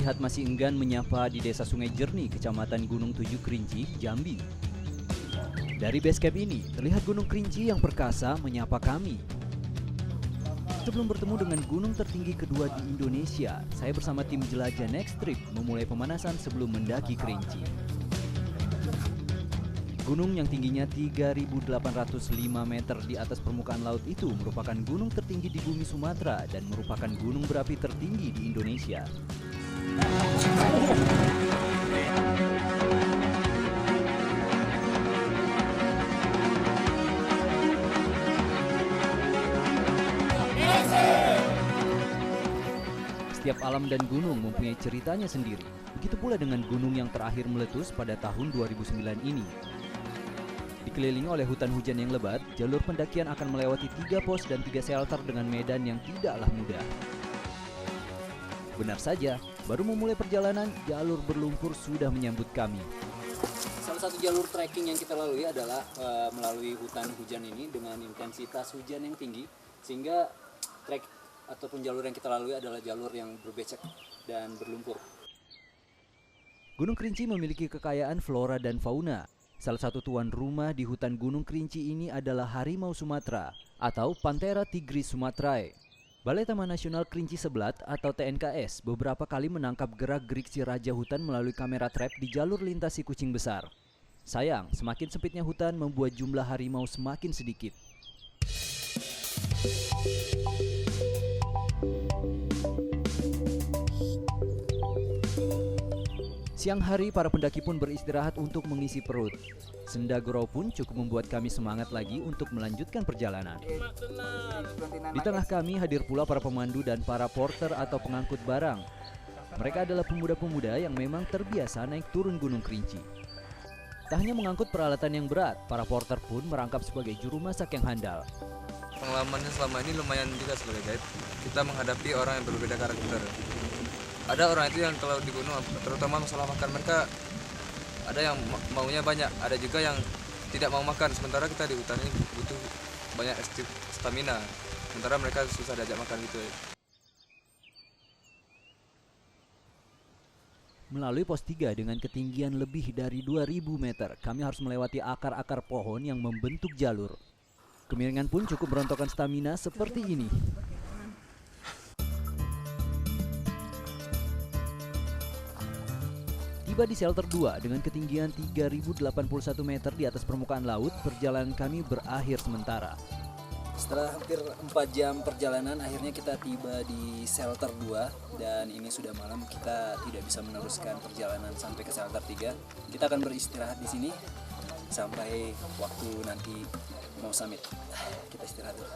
terlihat masih enggan menyapa di Desa Sungai Jernih, Kecamatan Gunung Tujuh Kerinci, Jambi. Dari base camp ini, terlihat Gunung Kerinci yang perkasa menyapa kami. Sebelum bertemu dengan gunung tertinggi kedua di Indonesia, saya bersama tim jelajah Next Trip memulai pemanasan sebelum mendaki Kerinci. Gunung yang tingginya 3.805 meter di atas permukaan laut itu merupakan gunung tertinggi di bumi Sumatera dan merupakan gunung berapi tertinggi di Indonesia. Setiap alam dan gunung mempunyai ceritanya sendiri. Begitu pula dengan gunung yang terakhir meletus pada tahun 2009 ini. Dikelilingi oleh hutan hujan yang lebat, jalur pendakian akan melewati 3 pos dan 3 shelter dengan medan yang tidaklah mudah. Benar saja, baru memulai perjalanan, jalur berlumpur sudah menyambut kami. Salah satu jalur trekking yang kita lalui adalah melalui hutan hujan ini dengan intensitas hujan yang tinggi, sehingga trek ataupun jalur yang kita lalui adalah jalur yang berbecek dan berlumpur. Gunung Kerinci memiliki kekayaan flora dan fauna. Salah satu tuan rumah di hutan Gunung Kerinci ini adalah harimau Sumatera atau Panthera tigris sumatrae. Balai Taman Nasional Kerinci Seblat atau TNKS beberapa kali menangkap gerak-gerik si raja hutan melalui kamera trap di jalur lintas si kucing besar. Sayang, semakin sempitnya hutan membuat jumlah harimau semakin sedikit. Siang hari para pendaki pun beristirahat untuk mengisi perut. Senda gurau pun cukup membuat kami semangat lagi untuk melanjutkan perjalanan. Di tengah kami hadir pula para pemandu dan para porter atau pengangkut barang. Mereka adalah pemuda-pemuda yang memang terbiasa naik turun Gunung Kerinci. Tak hanya mengangkut peralatan yang berat, para porter pun merangkap sebagai juru masak yang handal. Pengalamannya selama ini lumayan juga sebagai guide. Kita menghadapi orang yang berbeda karakter. Ada orang itu yang kalau di gunung, terutama masalah makan, mereka ada yang maunya banyak, ada juga yang tidak mau makan. Sementara kita di hutan ini butuh banyak stamina, sementara mereka susah diajak makan gitu. Melalui pos 3 dengan ketinggian lebih dari 2000 meter, kami harus melewati akar-akar pohon yang membentuk jalur. Kemiringan pun cukup merontokkan stamina seperti ini. Tiba di shelter 2 dengan ketinggian 3081 meter di atas permukaan laut, perjalanan kami berakhir sementara. Setelah hampir 4 jam perjalanan, akhirnya kita tiba di shelter 2 dan ini sudah malam, kita tidak bisa meneruskan perjalanan sampai ke shelter 3. Kita akan beristirahat di sini sampai waktu nanti mau summit. Kita istirahat dulu.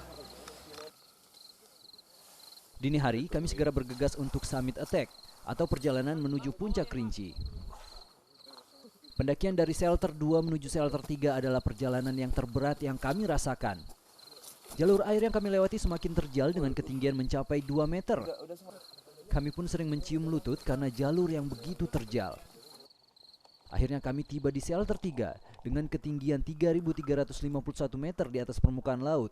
Dini hari kami segera bergegas untuk summit attack atau perjalanan menuju puncak Kerinci. Pendakian dari shelter 2 menuju shelter 3 adalah perjalanan yang terberat yang kami rasakan. Jalur air yang kami lewati semakin terjal dengan ketinggian mencapai 2 meter. Kami pun sering mencium lutut karena jalur yang begitu terjal. Akhirnya kami tiba di shelter 3 dengan ketinggian 3.351 meter di atas permukaan laut.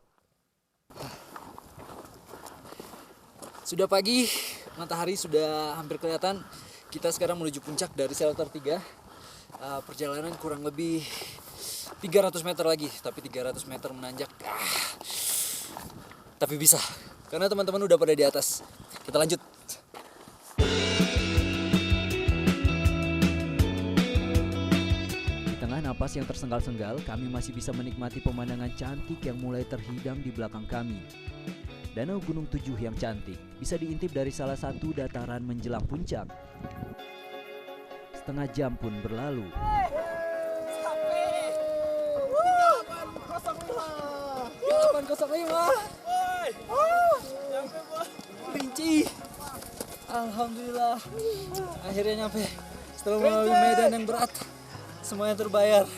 Sudah pagi, matahari sudah hampir kelihatan. Kita sekarang menuju puncak dari shelter 3. Perjalanan kurang lebih 300 meter lagi, tapi 300 meter menanjak. Tapi bisa, karena teman-teman udah pada di atas. Kita lanjut. Di tengah napas yang tersenggal-senggal, kami masih bisa menikmati pemandangan cantik yang mulai terhidang di belakang kami. Danau Gunung Tujuh yang cantik bisa diintip dari salah satu dataran menjelang puncak. Setengah jam pun berlalu. Sampai 805. Kerinci. Alhamdulillah. Akhirnya nyampe. Setelah melalui medan yang berat, semuanya terbayar.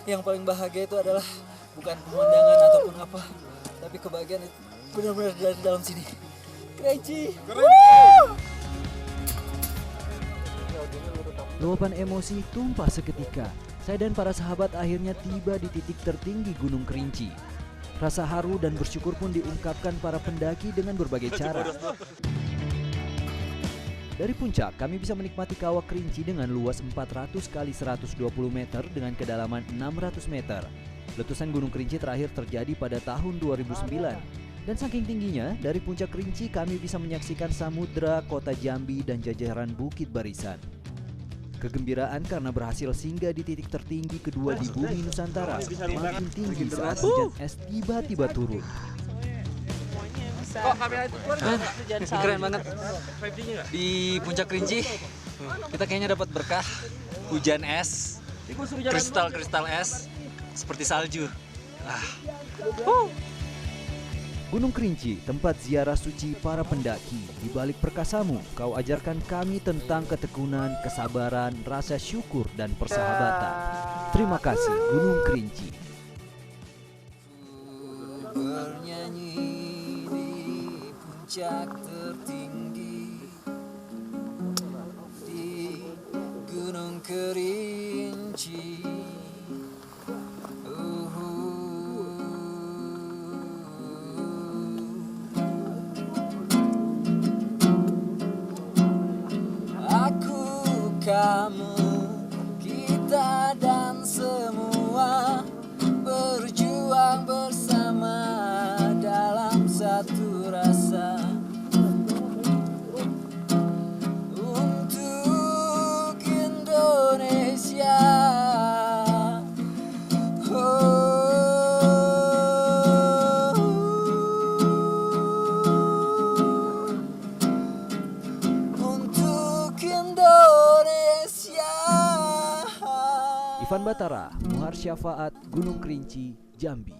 Yang paling bahagia itu adalah bukan pemandangan ataupun apa, tapi kebahagiaan itu benar-benar dari dalam sini. Kerinci. Luapan emosi tumpah seketika. Saya dan para sahabat akhirnya tiba di titik tertinggi Gunung Kerinci. Rasa haru dan bersyukur pun diungkapkan para pendaki dengan berbagai cara. Dari puncak, kami bisa menikmati Kawah Kerinci dengan luas 400 kali 120 meter dengan kedalaman 600 meter. Letusan Gunung Kerinci terakhir terjadi pada tahun 2009. Dan saking tingginya, dari puncak Kerinci kami bisa menyaksikan samudra, kota Jambi, dan jajaran Bukit Barisan. Kegembiraan karena berhasil singgah di titik tertinggi kedua di bumi Nusantara makin tinggi saat hujan es tiba-tiba turun. Keren banget di puncak Kerinci. Kita kayaknya dapat berkah hujan es, kristal es seperti salju. Gunung Kerinci, tempat ziarah suci para pendaki. Di balik perkasamu, kau ajarkan kami tentang ketekunan, kesabaran, rasa syukur, dan persahabatan. Terima kasih Gunung Kerinci. Bernyanyi di puncak tertinggi di Gunung Kerinci. Aku, kamu, kita dan semua berjuang bersama dalam satu rasa untuk Indonesia. Untuk Indonesia. Ivan Batara, Muhar Syafaat, Gunung Kerinci, Jambi.